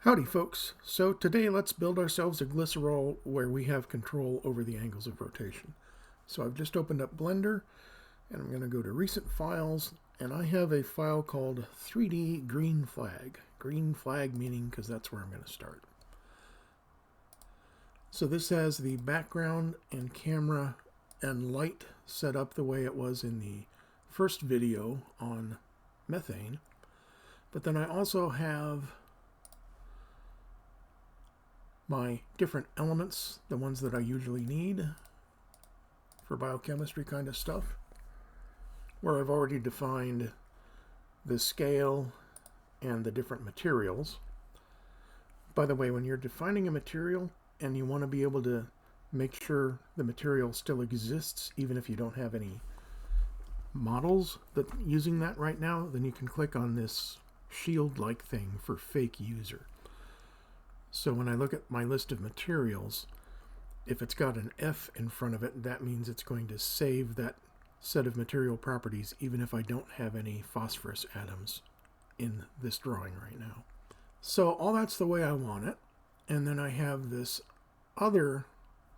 Howdy folks, so today let's build ourselves a glycerol where we have control over the angles of rotation. So I've just opened up Blender and I'm going to go to recent files and I have a file called 3D green flag. Green flag meaning because that's where I'm going to start. So this has the background and camera and light set up the way it was in the first video on methane, but then I also have my different elements, the ones that I usually need for biochemistry kind of stuff, where I've already defined the scale and the different materials. By the way, when you're defining a material and you want to be able to make sure the material still exists even if you don't have any models that using that right now, then you can click on this shield-like thing for fake user. So when I look at my list of materials, if it's got an F in front of it, that means it's going to save that set of material properties even if I don't have any phosphorus atoms in this drawing right now. So all that's the way I want it. And then I have this other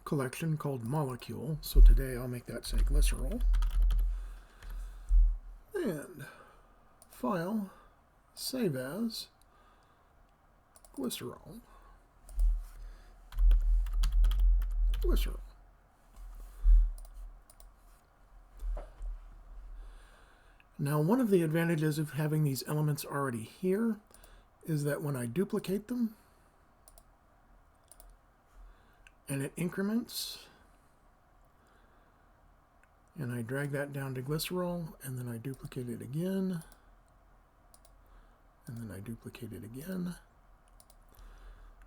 collection called molecule. So today I'll make that say glycerol. And file, save as, glycerol. Glycerol. Now, one of the advantages of having these elements already here is that when I duplicate them and it increments and I drag that down to glycerol and then I duplicate it again and then I duplicate it again.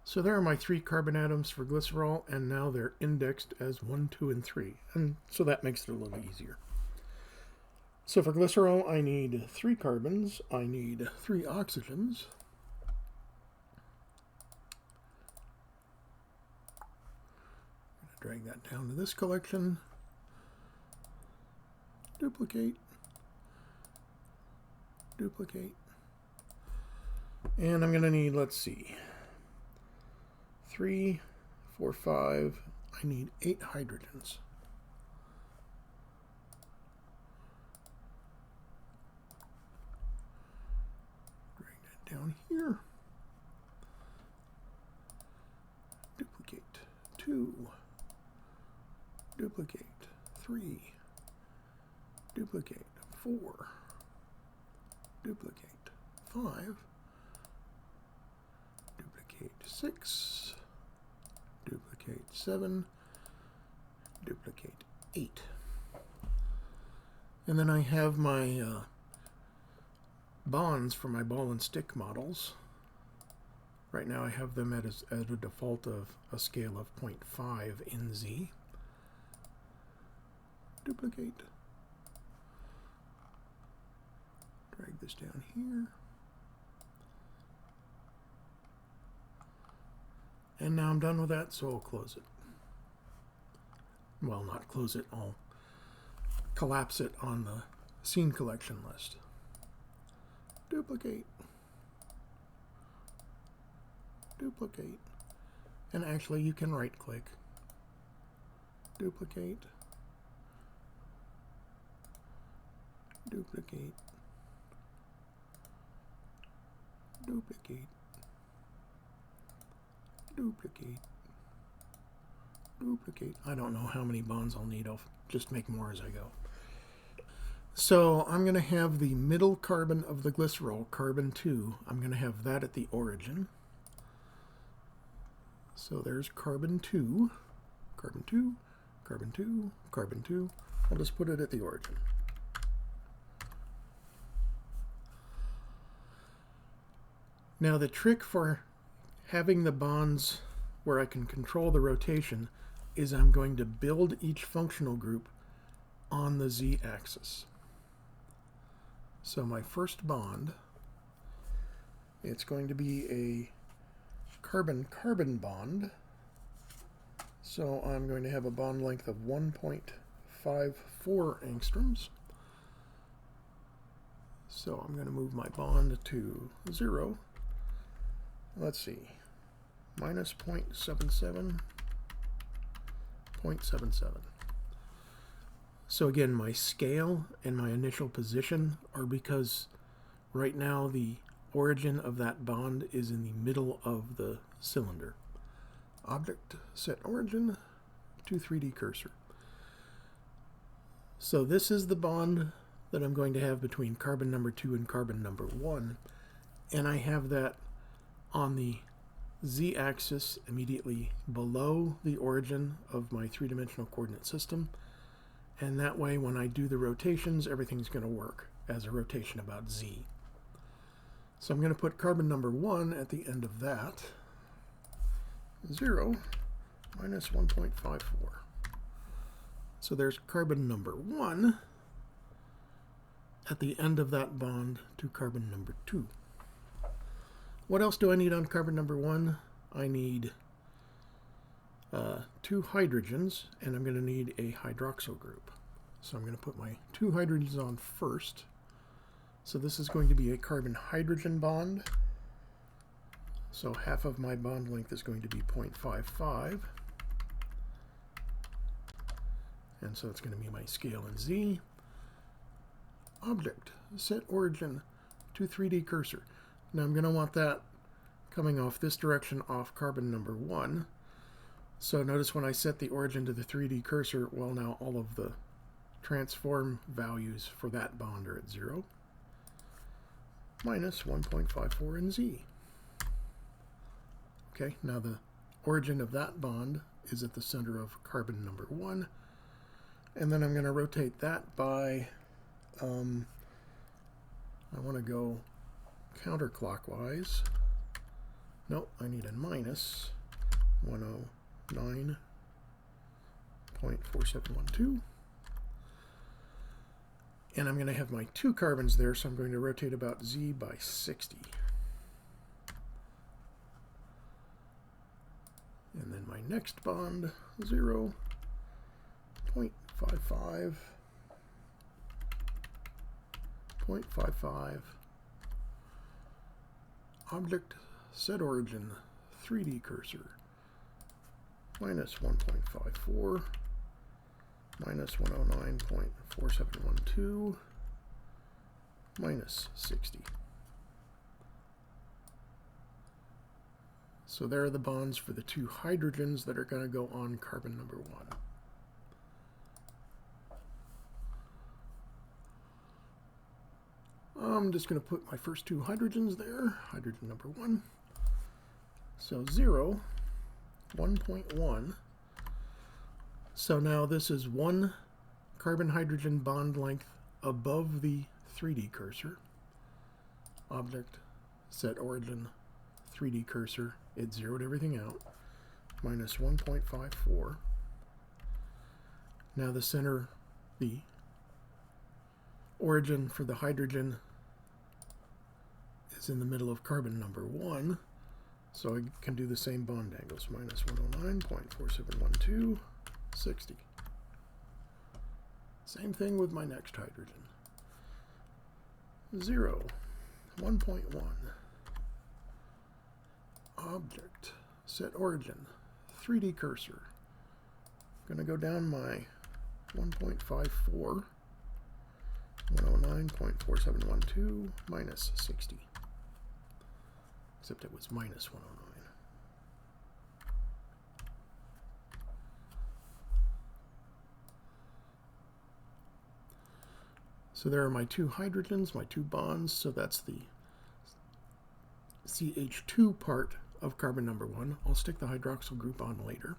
So there are my 3 carbon atoms for glycerol, and now they're indexed as 1, 2, and 3. And so that makes it a little easier. So for glycerol, I need 3 carbons. I need 3 oxygens. I'm going to drag that down to this collection. Duplicate. Duplicate. And I'm going to need, let's see, 3, 4, 5, I need 8 hydrogens. Drag that down here. Duplicate 2. Duplicate 3. Duplicate 4. Duplicate 5. Duplicate 6. Duplicate 7, duplicate 8. And then I have my bonds for my ball and stick models. Right now I have them at a default of a scale of 0.5 in Z. Duplicate. Drag this down here. And now I'm done with that, so I'll close it. Well, not close it, I'll collapse it on the scene collection list. Duplicate. Duplicate. And actually, you can right-click. Duplicate. Duplicate. Duplicate. Duplicate. Duplicate. I don't know how many bonds I'll need. I'll just make more as I go. So I'm going to have the middle carbon of the glycerol, carbon 2. I'm going to have that at the origin. So there's carbon 2. Carbon 2. Carbon 2. Carbon 2. I'll just put it at the origin. Now the trick for having the bonds where I can control the rotation is I'm going to build each functional group on the Z-axis. So my first bond, it's going to be a carbon-carbon bond. So I'm going to have a bond length of 1.54 angstroms. So I'm going to move my bond to 0. let's see, minus 0.77, 0.77. So again, my scale and my initial position are because right now the origin of that bond is in the middle of the cylinder. Object, set origin to 3D cursor. So this is the bond that I'm going to have between carbon number 2 and carbon number 1, and I have that on the z-axis immediately below the origin of my three-dimensional coordinate system, and that way when I do the rotations, everything's going to work as a rotation about z. So I'm going to put carbon number 1 at the end of that. 0 minus 1.54. So there's carbon number 1 at the end of that bond to carbon number 2. What else do I need on carbon number 1? I need 2 hydrogens, and I'm going to need a hydroxyl group. So I'm going to put my 2 hydrogens on first. So this is going to be a carbon-hydrogen bond. So half of my bond length is going to be 0.55. And so it's going to be my scale in Z. Object, set origin to 3D cursor. Now I'm going to want that coming off this direction off carbon number 1. So notice when I set the origin to the 3D cursor, well, now all of the transform values for that bond are at 0. Minus 1.54 in Z. Okay, now the origin of that bond is at the center of carbon number 1. And then I'm going to rotate that by, I want to go counterclockwise. Nope, I need a minus 109.4712. And I'm going to have my 2 carbons there, so I'm going to rotate about Z by 60. And then my next bond, 0, 0.55, 0.55, object, set origin, 3D cursor, minus 1.54, minus 109.4712, minus 60. So there are the bonds for the 2 hydrogens that are going to go on carbon number 1. I'm just going to put my first 2 hydrogens there, hydrogen number 1. So 0, 1.1. So now this is 1 carbon-hydrogen bond length above the 3D cursor. Object, set origin, 3D cursor. It zeroed everything out. Minus 1.54. Now the center, the origin for the hydrogen is in the middle of carbon number 1. So I can do the same bond angles. Minus 109.4712, 60. Same thing with my next hydrogen. 0, 1.1. Object, set origin, 3D cursor. I'm going to go down my 1.54, 109.4712, minus 60. Except it was minus 109. So there are my 2 hydrogens, my 2 bonds, so that's the CH2 part of carbon number 1. I'll stick the hydroxyl group on later.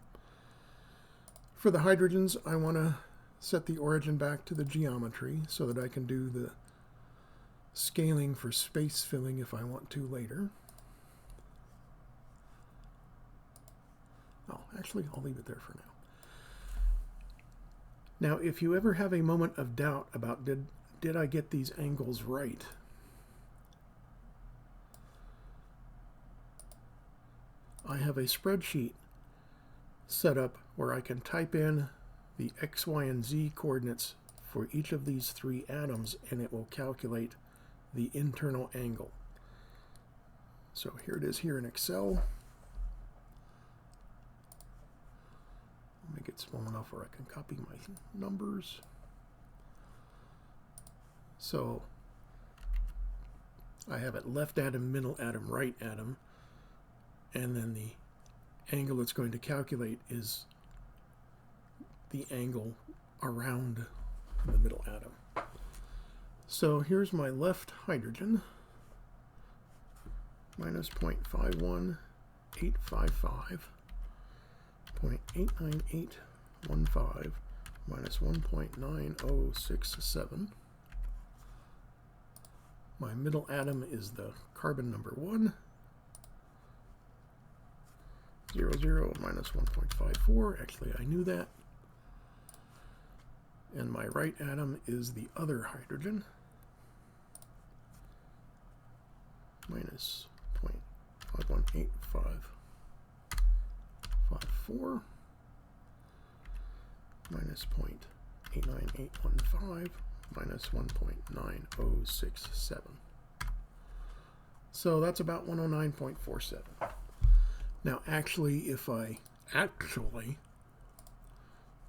For the hydrogens, I want to set the origin back to the geometry so that I can do the scaling for space filling if I want to later. Oh, actually, I'll leave it there for now. Now, if you ever have a moment of doubt about did I get these angles right, I have a spreadsheet set up where I can type in the X, Y, and Z coordinates for each of these 3 atoms, and it will calculate the internal angle. So here it is here in Excel. Make it small enough where I can copy my numbers. So I have it left atom, middle atom, right atom, and then the angle it's going to calculate is the angle around the middle atom. So here's my left hydrogen, minus 0.51855, 0.89815, minus 1.9067. My middle atom is the carbon number 1, 0, 0, minus 1.54. Actually, I knew that. And my right atom is the other hydrogen, minus 0.51855, minus 0.89815, minus 1.9067. So that's about 109.47. Now actually, if I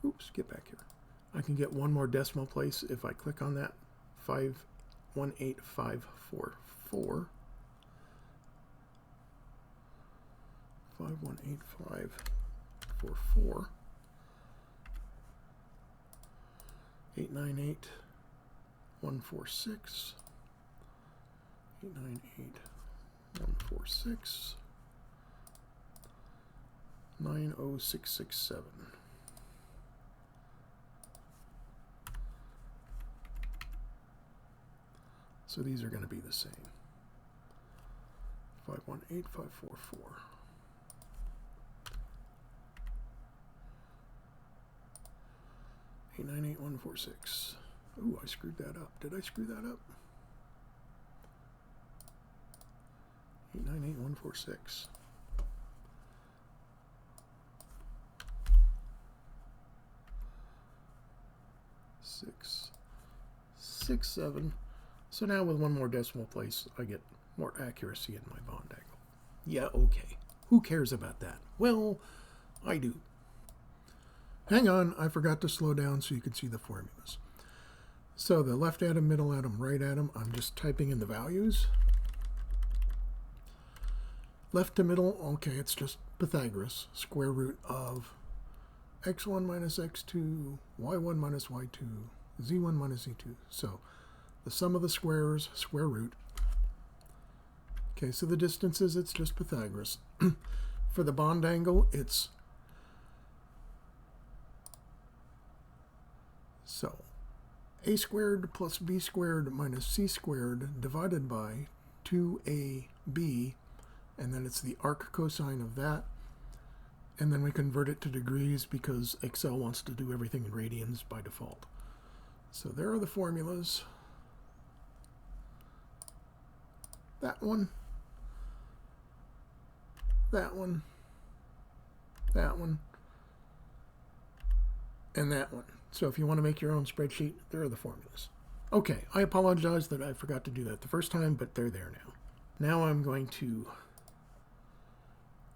oops, get back here. I can get one more decimal place if I click on that, 518544. 518544. 898146. 898146. 90667. So these are going to be the same. 518544. 898146. Ooh, I screwed that up. Did I screw that up? 898146. 667. So now with one more decimal place, I get more accuracy in my bond angle. Yeah, okay. Who cares about that? Well, I do. Hang on, I forgot to slow down so you can see the formulas. So the left atom, middle atom, right atom, I'm just typing in the values. Left to middle, okay, it's just Pythagoras, square root of x1 minus x2, y1 minus y2, z1 minus z2. So the sum of the squares, square root. Okay, so the distances, it's just Pythagoras. For the bond angle, it's so a squared plus b squared minus c squared divided by 2ab, and then it's the arc cosine of that. And then we convert it to degrees because Excel wants to do everything in radians by default. So there are the formulas. That one, that one, that one, and that one. So if you want to make your own spreadsheet, there are the formulas. Okay, I apologize that I forgot to do that the first time, but they're there now. Now I'm going to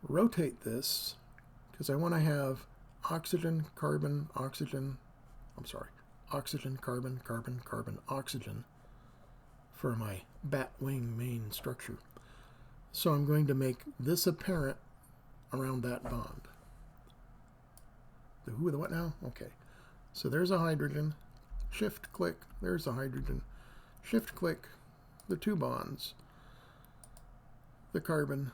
rotate this because I want to have oxygen, carbon, oxygen, oxygen, carbon, carbon, carbon, oxygen for my bat wing main structure. So I'm going to make this apparent around that bond. The who, the what now? Okay. So there's a hydrogen, shift click, there's a hydrogen, shift click, the two bonds, the carbon,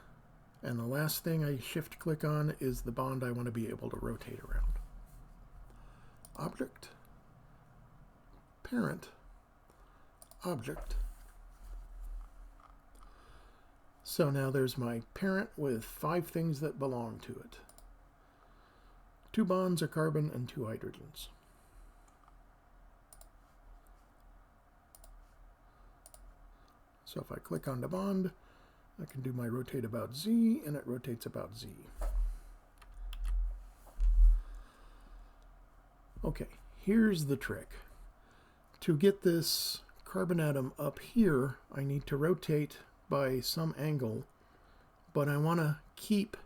and the last thing I shift click on is the bond I want to be able to rotate around. Object, parent, object. So now there's my parent with 5 things that belong to it. 2 bonds, a carbon, and 2 hydrogens. So if I click on the bond, I can do my rotate about Z, and it rotates about Z. Okay, here's the trick. To get this carbon atom up here, I need to rotate by some angle but I want to keep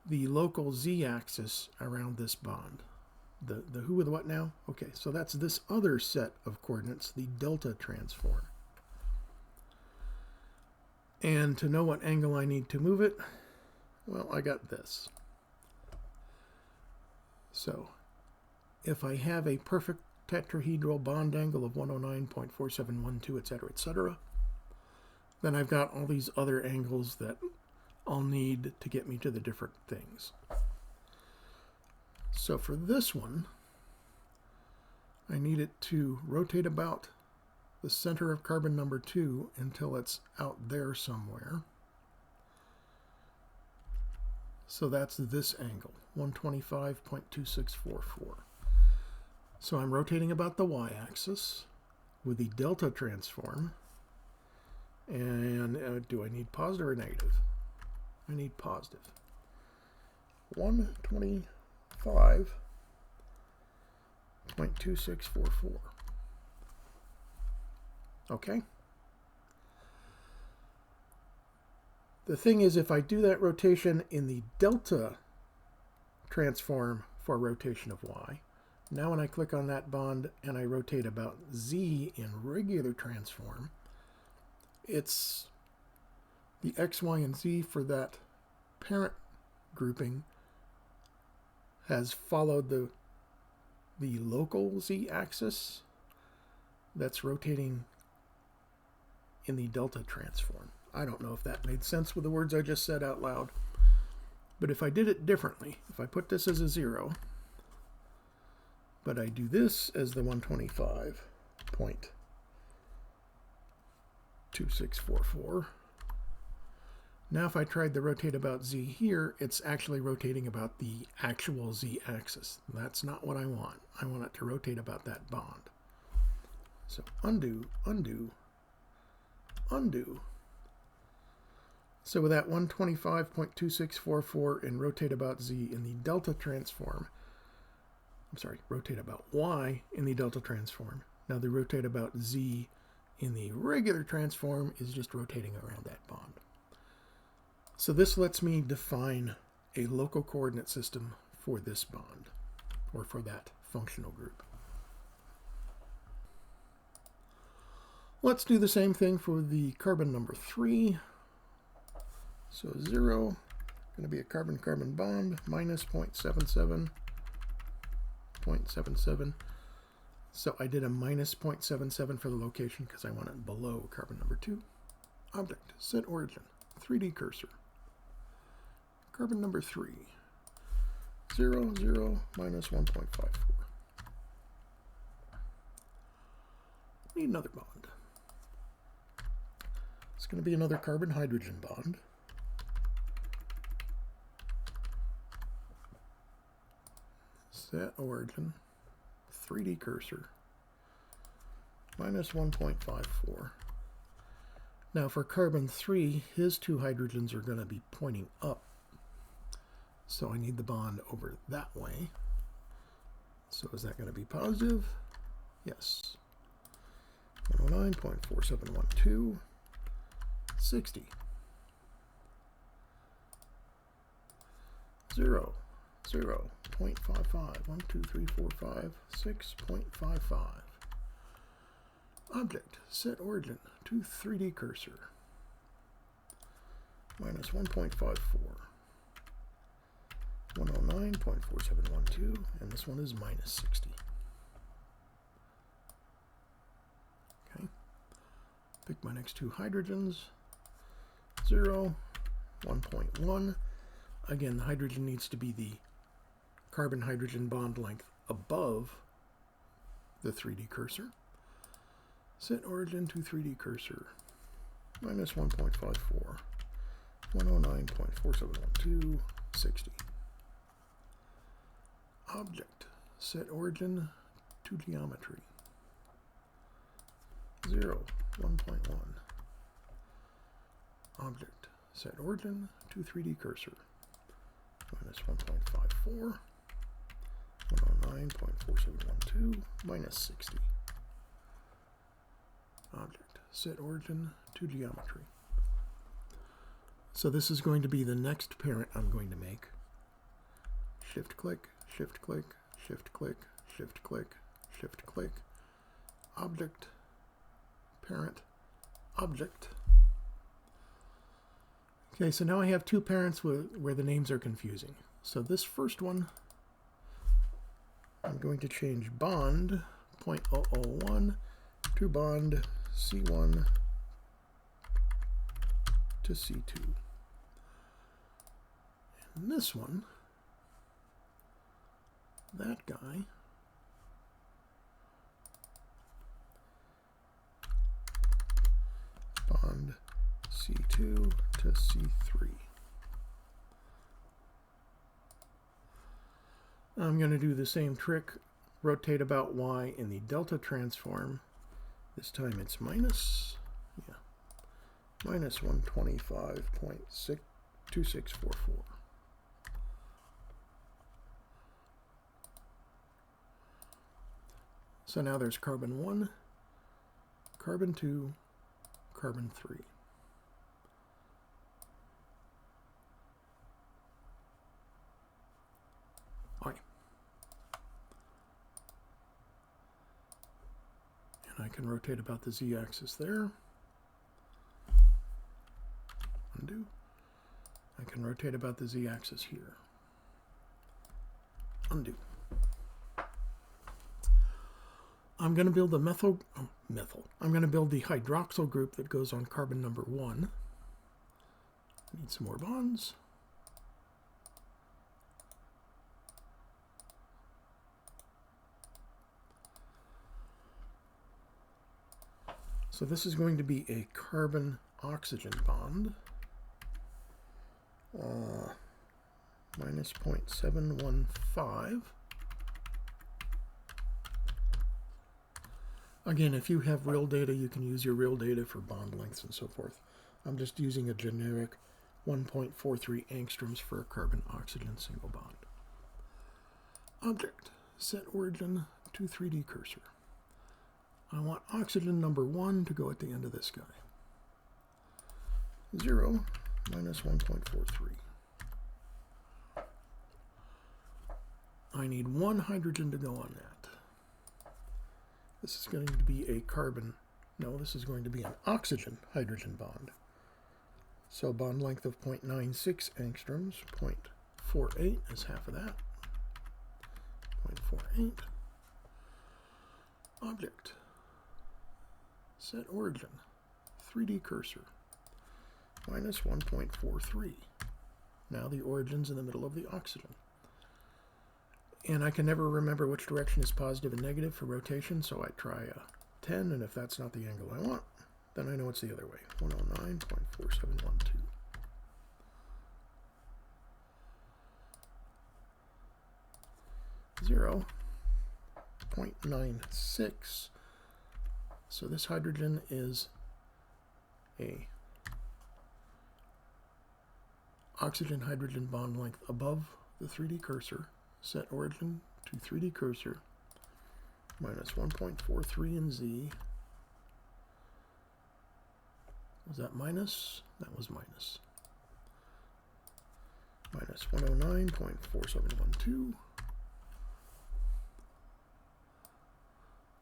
the local z-axis around this bond. The who with what now? Okay, so that's this other set of coordinates, the delta transform. And to know what angle I need to move it, well, I got this. So if I have a perfect tetrahedral bond angle of 109.4712, etc., then I've got all these other angles that I'll need to get me to the different things. So for this one, I need it to rotate about the center of carbon number 2 until it's out there somewhere. So that's this angle, 125.2644. So I'm rotating about the y-axis with the delta transform. And do I need positive or negative? I need positive. 125.2644. Okay. The thing is, if I do that rotation in the delta transform for rotation of y, now when I click on that bond and I rotate about z in regular transform, it's the x, y, and z for that parent grouping has followed the local z-axis that's rotating in the delta transform. I don't know if that made sense with the words I just said out loud, but if I did it differently, if I put this as a 0, but I do this as the 125.2644, now if I tried to rotate about z here, it's actually rotating about the actual z-axis. That's not what I want. I want it to rotate about that bond. So undo, undo, undo. So with that 125.2644 and rotate about z in the delta transform, I'm sorry, rotate about y in the delta transform. Now the rotate about z in the regular transform is just rotating around that bond. So this lets me define a local coordinate system for this bond, or for that functional group. Let's do the same thing for the carbon number 3. So 0, going to be a carbon-carbon bond, minus 0.77. So I did a minus 0.77 for the location because I want it below carbon number 2. Object, set origin, 3D cursor. Carbon number 3, 0, 0, minus 1.54. Need another bond. It's going to be another carbon-hydrogen bond. Set origin, 3D cursor, minus 1.54. Now for carbon 3, his 2 hydrogens are going to be pointing up. So I need the bond over that way. So is that going to be positive? Yes. 109.4712, 60. 0, 0, 0.55, 1, 2, 3, 4, 5, 6.55. Object, set origin, to 3D cursor, minus 1.54, 109.4712, and this one is minus 60. Okay, pick my next 2 hydrogens, 0, 1.1. Again, the hydrogen needs to be the carbon-hydrogen bond length above the 3D cursor. Set origin to 3D cursor, minus 1.54, 109.4712, 60. Object, set origin to geometry, 0, 1.1. Object, set origin to 3D cursor, minus 1.54, 109.4712, minus 60. Object, set origin to geometry, So this is going to be the next parent I'm going to make. Shift click, shift click, shift click, shift click, shift click, object, parent, object. Okay, so now I have two parents where the names are confusing. So this first one, I'm going to change bond 0.001 to bond C1 to C2. And this one, that guy, bond C2 to C3. I'm going to do the same trick, rotate about Y in the delta transform. This time it's minus 125.2644. So now there's carbon 1, carbon 2, carbon 3. And I can rotate about the z-axis there. Undo. I can rotate about the z-axis here. Undo. I'm going to build the I'm going to build the hydroxyl group that goes on carbon number 1. I need some more bonds. So this is going to be a carbon-oxygen bond. Minus 0.715. Again, if you have real data, you can use your real data for bond lengths and so forth. I'm just using a generic 1.43 angstroms for a carbon-oxygen single bond. Object, set origin to 3D cursor. I want oxygen number 1 to go at the end of this guy. 0 minus 1.43. I need 1 hydrogen to go on that. This is going to be a carbon, no, this is going to be an oxygen hydrogen bond. So bond length of 0.96 angstroms, 0.48 is half of that. 0.48. Object. Set origin. 3D cursor. Minus 1.43. Now the origin's in the middle of the oxygen. And I can never remember which direction is positive and negative for rotation, so I try a 10, and if that's not the angle I want, then I know it's the other way. 109.4712. Zero. 0.96. So this hydrogen is a oxygen hydrogen bond length above the 3D cursor. Set origin to 3D cursor. Minus 1.43 in Z. Was that minus? That was minus. Minus 109.4712.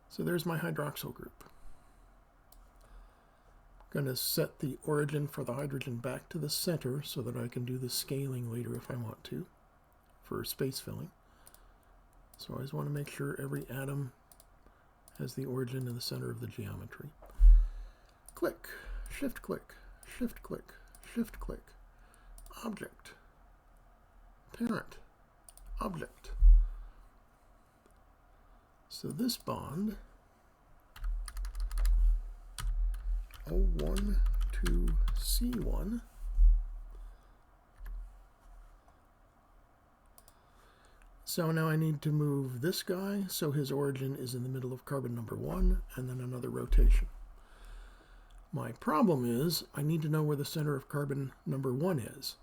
So there's my hydroxyl group. I'm going to set the origin for the hydrogen back to the center so that I can do the scaling later if I want to for space filling. So I just want to make sure every atom has the origin in the center of the geometry. Click, shift click, shift click, shift click. Object, parent, object. So this bond, O1 to C1, so now I need to move this guy so his origin is in the middle of carbon number 1 and then another rotation. My problem is I need to know where the center of carbon number 1 is.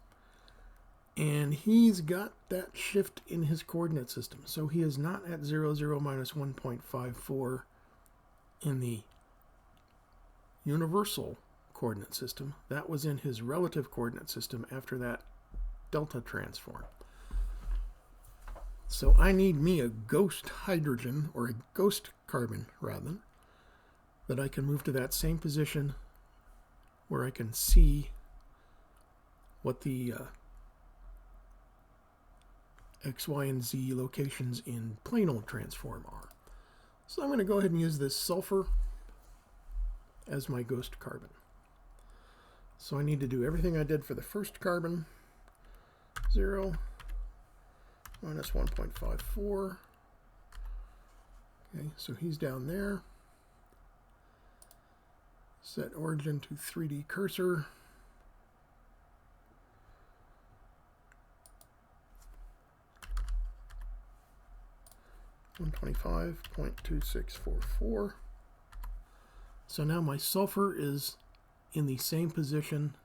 And he's got that shift in his coordinate system. So he is not at 0, 0, minus 1.54 in the universal coordinate system. That was in his relative coordinate system after that delta transform. So I need me a ghost hydrogen, or a ghost carbon rather, that I can move to that same position where I can see what the X, Y, and Z locations in plain old transform are. So I'm going to go ahead and use this sulfur as my ghost carbon. So I need to do everything I did for the first carbon. 0 minus 1.54. Okay, so he's down there. Set origin to 3D cursor. .2644. So now my sulfur is in the same position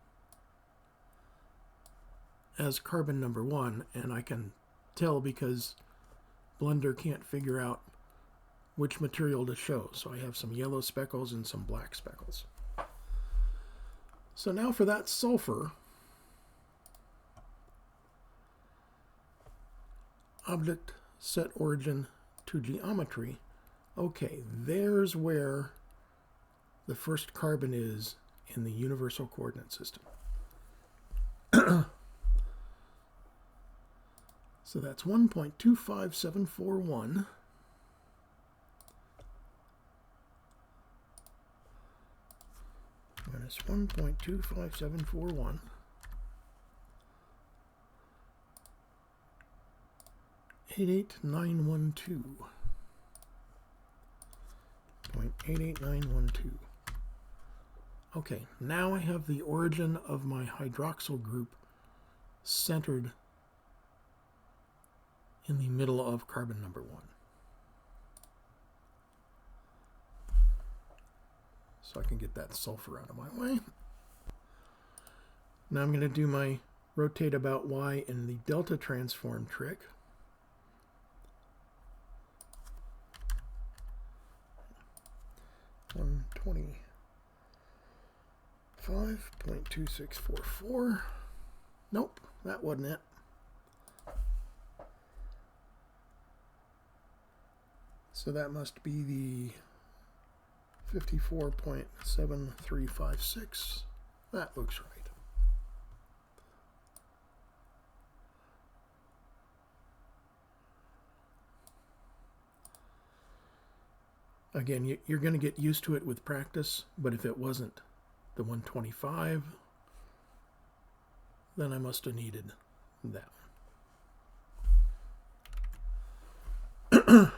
as carbon number 1, and I can tell because Blender can't figure out which material to show. So I have some yellow speckles and some black speckles. So now for that sulfur, object set origin to geometry. Okay, there's where the first carbon is in the universal coordinate system. So that's 1.25741 minus 1.25741 .88912. Okay, now I have the origin of my hydroxyl group centered in the middle of carbon number 1. So I can get that sulfur out of my way. Now I'm going to do my rotate about Y in the delta transform trick. .2644. Nope, that wasn't it. So that must be the 54.7356. That looks right. Again, you're going to get used to it with practice, but if it wasn't the 125, then I must have needed that one.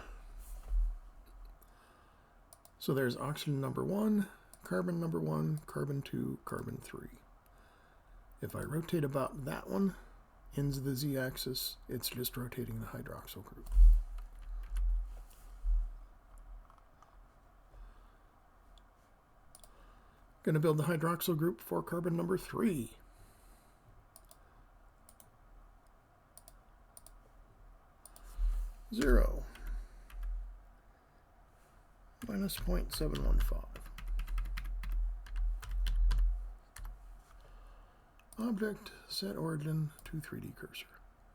So there's oxygen number 1, carbon number 1, carbon 2, carbon 3. If I rotate about that one, ends the z-axis, it's just rotating the hydroxyl group. Going to build the hydroxyl group for carbon number 3. Zero minus 0.715. Object set origin to 3D cursor.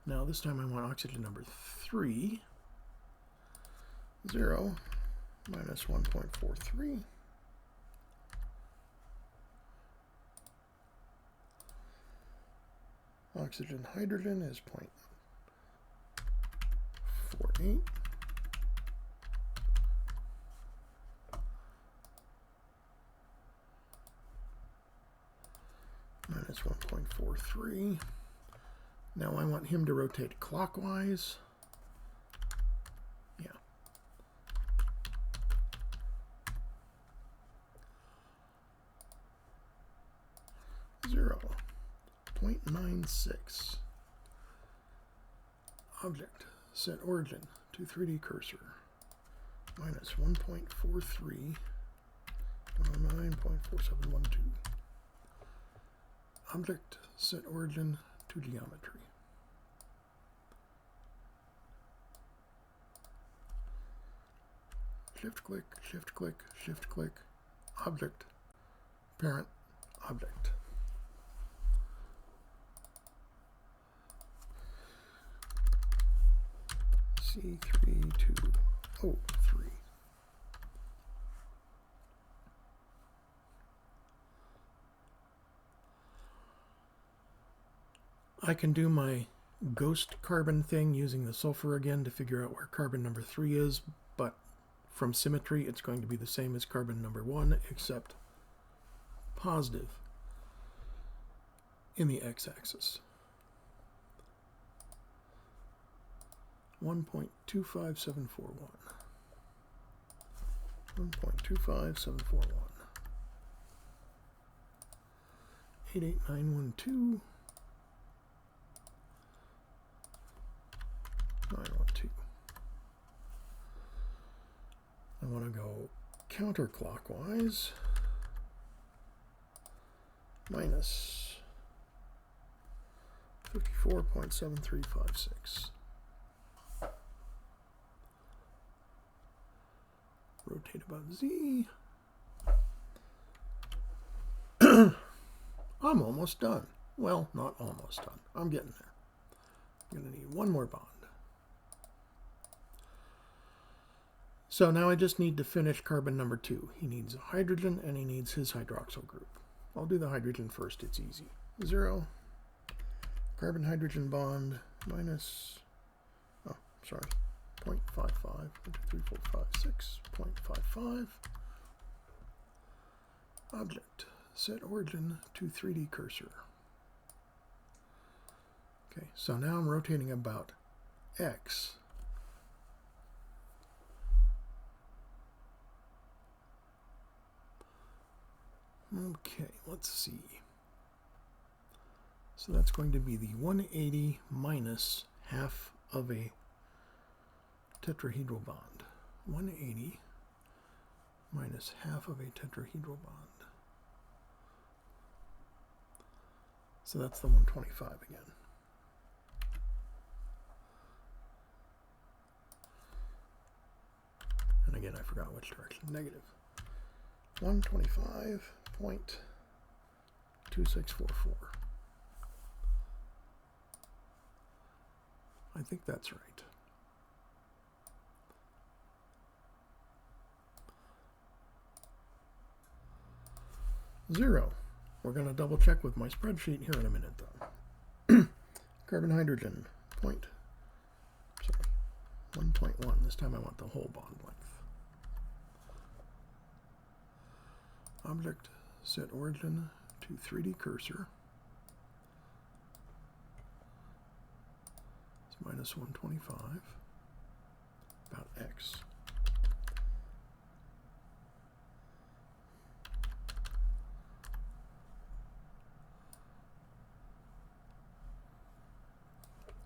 Now this time I want oxygen number 3. 0 minus 1.43. Oxygen hydrogen is 0.48. Minus 1.43. Now I want him to rotate clockwise. Yeah. Zero. 0.96. Object set origin to 3D cursor. Minus 1.43. 109.4712. Object set origin to geometry. Shift click, shift click, shift click. Object, parent, object. C3203. I can do my ghost carbon thing using the sulfur again to figure out where carbon number 3 is, but from symmetry it's going to be the same as carbon number 1 except positive in the x-axis. 1.25741. 1.25741. 88912. 912. I want to go counterclockwise. Minus 54.7356. Rotate about Z. I'm almost done. Well, not almost done. I'm getting there. I'm going to need one more bond. So now I just need to finish carbon number 2. He needs a hydrogen and he needs his hydroxyl group. I'll do the hydrogen first. It's easy. 0. Carbon hydrogen bond minus, oh, sorry, 0.55, 3, 4, 5, 6, 0.55. Object, set origin to 3D cursor. Okay, so now I'm rotating about X. Okay, let's see. So that's going to be the 180 minus half of a tetrahedral bond. 180 minus half of a tetrahedral bond. So that's the 125 again. And again, I forgot which direction. Negative. 125.2644. I think that's right. Zero. We're going to double check with my spreadsheet here in a minute, though. Carbon hydrogen, 1.1. This time I want the whole bond length. Object, set origin to 3D cursor. It's minus 125, about X.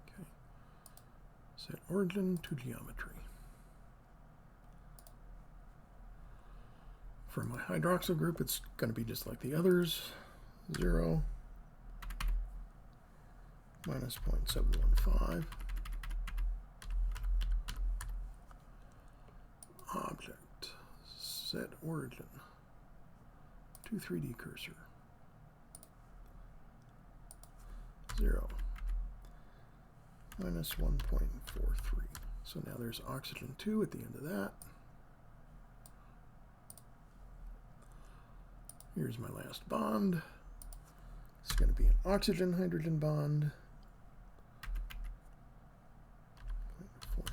Okay. Set origin to geometry. For my hydroxyl group, it's going to be just like the others. 0 minus 0.715. Object, set origin to 3D cursor. 0 minus 1.43. So now there's oxygen 2 at the end of that. Here's my last bond. It's going to be an oxygen-hydrogen bond.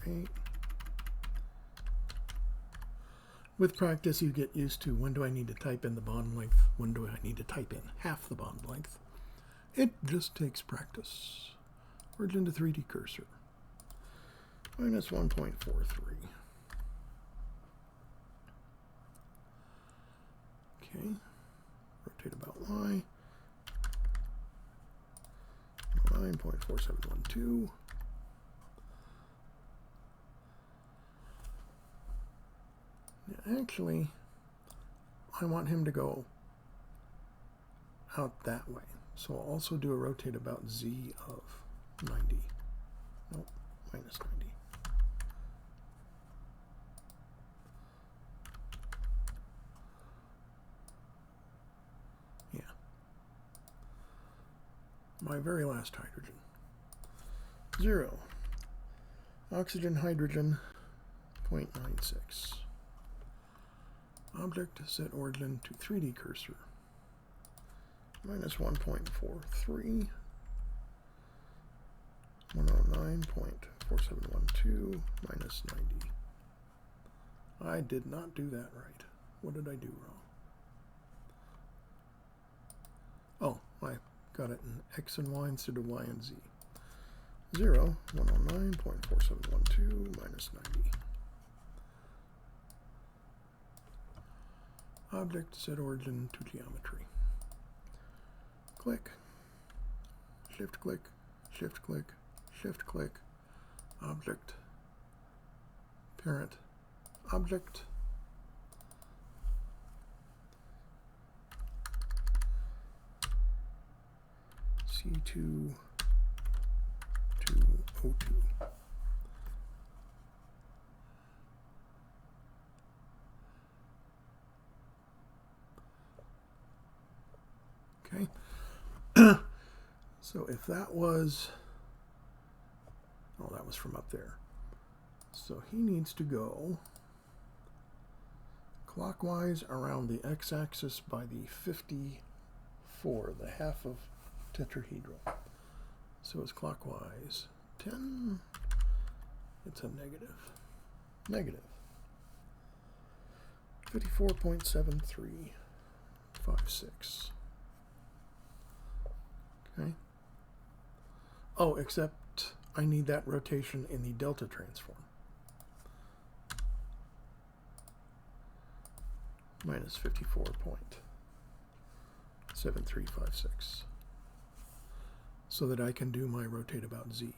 0.48. With practice, you get used to when do I need to type in the bond length, when do I need to type in half the bond length. It just takes practice. Origin to 3D cursor. Minus 1.43. Okay. Rotate about Y. 9.4712. Yeah, actually, I want him to go out that way. So I'll also do a rotate about Z of 90. Nope, minus 90. Yeah, my very last hydrogen. 0. Oxygen, hydrogen, 0.96. Object set origin to 3D cursor. Minus 1.43. 109.4712 minus 90. I did not do that right. What did I do wrong? Oh, I got it in X and Y instead of Y and Z. 0, 109.4712 minus 90. Object set origin to geometry. Click, shift click, shift click, shift click, object, parent, object, C2 to O2. Okay. So if that was, oh, that was from up there. So he needs to go clockwise around the x-axis by the 54, the half of tetrahedral. So it's clockwise 10, it's a negative. Negative 54.7356. Okay. Oh, except I need that rotation in the delta transform. Minus 54.7356. So that I can do my rotate about Z.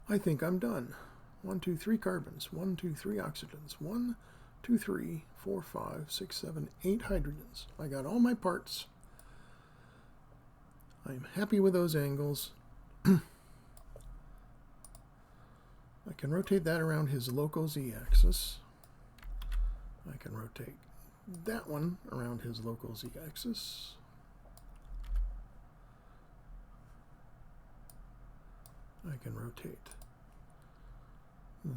I think I'm done. 1, 2, 3 carbons. 1, 2, 3 oxygens. 1, 2, 3, 4, 5, 6, 7, 8 hydrogens. I got all my parts. I'm happy with those angles. I can rotate that around his local z-axis. I can rotate that one around his local z-axis. I can rotate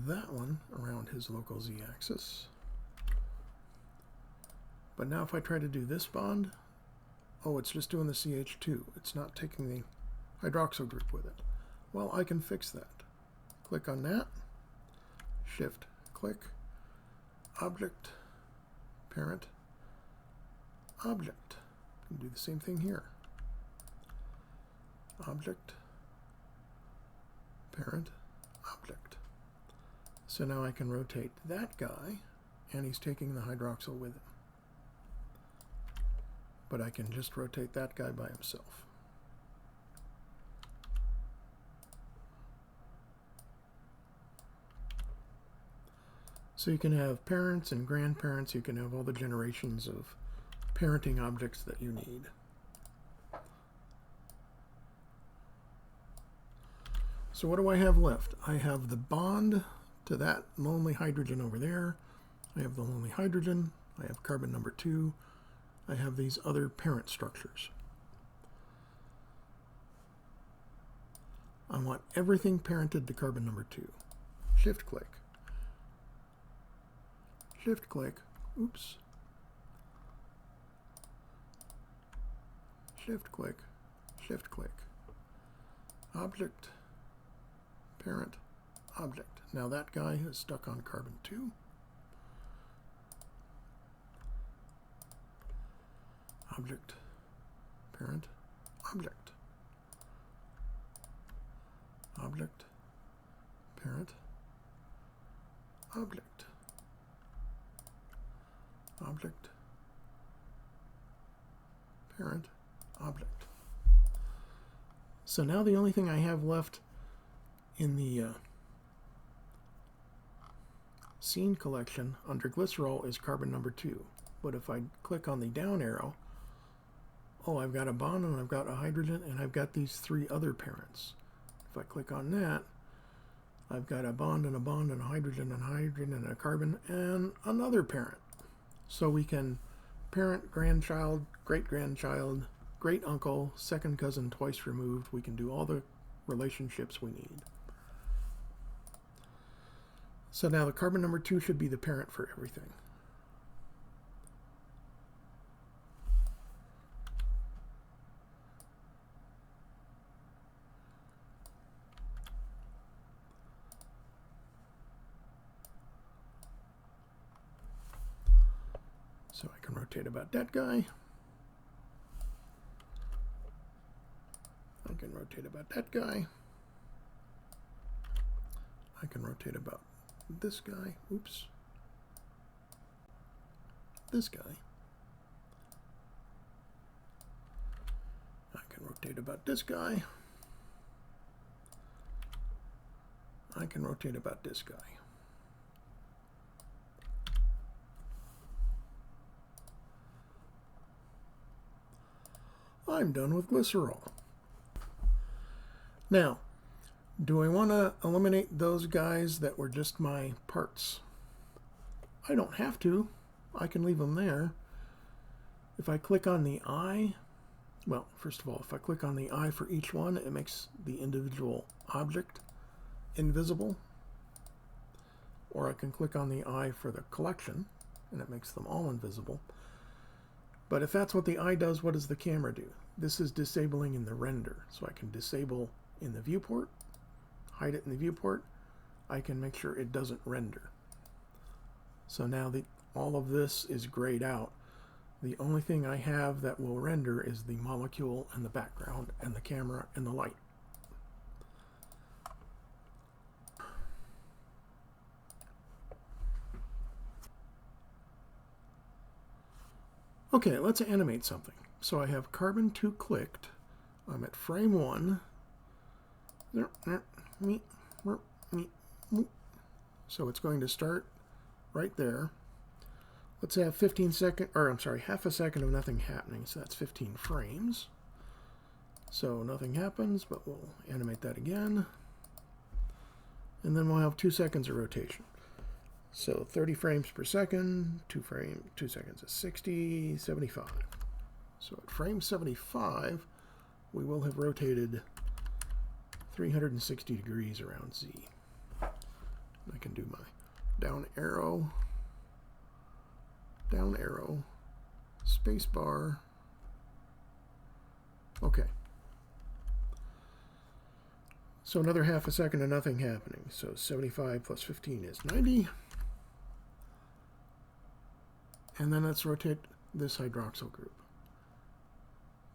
that one around his local z-axis. But now if I try to do this bond, oh, it's just doing the CH2. It's not taking the hydroxyl group with it. Well, I can fix that. Click on that, shift, click, object, parent, object. You can do the same thing here. Object, parent, object. So now I can rotate that guy, and he's taking the hydroxyl with him. But I can just rotate that guy by himself. So you can have parents and grandparents. You can have all the generations of parenting objects that you need. So what do I have left? I have the bond to that lonely hydrogen over there. I have the lonely hydrogen. I have carbon number 2. I have these other parent structures. I want everything parented to carbon number 2. Shift click. Shift click. Oops. Shift click. Shift click. Object. Parent. Object. Now that guy is stuck on carbon 2. Object. Parent. Object. Object. Parent. Object. Object. Parent. Object. So now the only thing I have left in the scene collection under glycerol is carbon number 2. But if I click on the down arrow, oh, I've got a bond and I've got a hydrogen and I've got these 3 other parents. If I click on that, I've got a bond and a bond and a hydrogen and a hydrogen and a carbon and another parent. So we can parent, grandchild, great-grandchild, great-uncle, second cousin twice removed. We can do all the relationships we need. So now the carbon number 2 should be the parent for everything. So I can rotate about that guy. I can rotate about that guy. I can rotate about this guy. Oops. This guy. I can rotate about this guy. I can rotate about this guy. I'm done with glycerol. Now, do I want to eliminate those guys that were just my parts? I don't have to. I can leave them there. If I click on the eye, well, first of all, if I click on the eye for each one, it makes the individual object invisible. Or I can click on the eye for the collection, and it makes them all invisible. But if that's what the eye does, what does the camera do? This is disabling in the render. So I can disable in the viewport, hide it in the viewport. I can make sure it doesn't render. So now all of this is grayed out. The only thing I have that will render is the molecule and the background and the camera and the light. Okay, let's animate something. So I have carbon 2 clicked. I'm at frame 1. So it's going to start right there. Let's have 15 seconds, or I'm sorry, half a second of nothing happening. So that's 15 frames. So nothing happens, but we'll animate that again. And then we'll have 2 seconds of rotation. So 30 frames per second, 2 seconds is 60, 75. So at frame 75, we will have rotated 360 degrees around Z. I can do my down arrow, space bar. Okay. So another half a second of nothing happening. So 75 plus 15 is 90. And then let's rotate this hydroxyl group.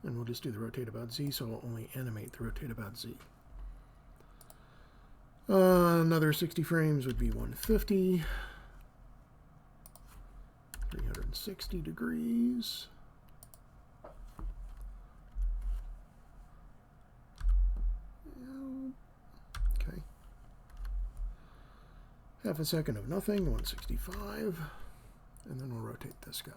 And we'll just do the rotate about Z, so I'll only animate the rotate about Z. Another 60 frames would be 150. 360 degrees. Okay. Half a second of nothing, 165. And then we'll rotate this guy.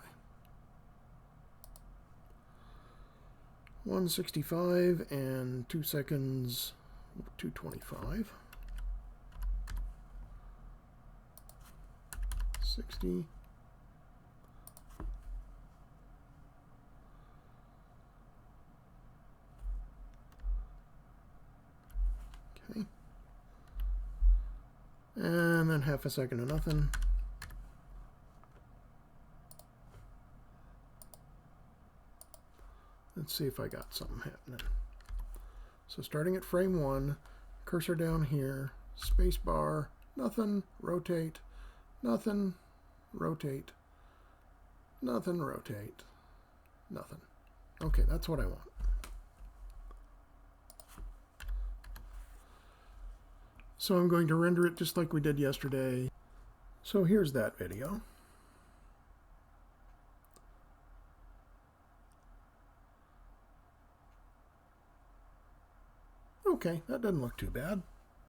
165 and 2 seconds, 225. 60. Okay. And then half a second of nothing. Let's see if I got something happening. So starting at frame 1, cursor down here, space bar, nothing, rotate, nothing, rotate, nothing, rotate, nothing. Okay, that's what I want. So I'm going to render it just like we did yesterday. So here's that video. Okay, that doesn't look too bad.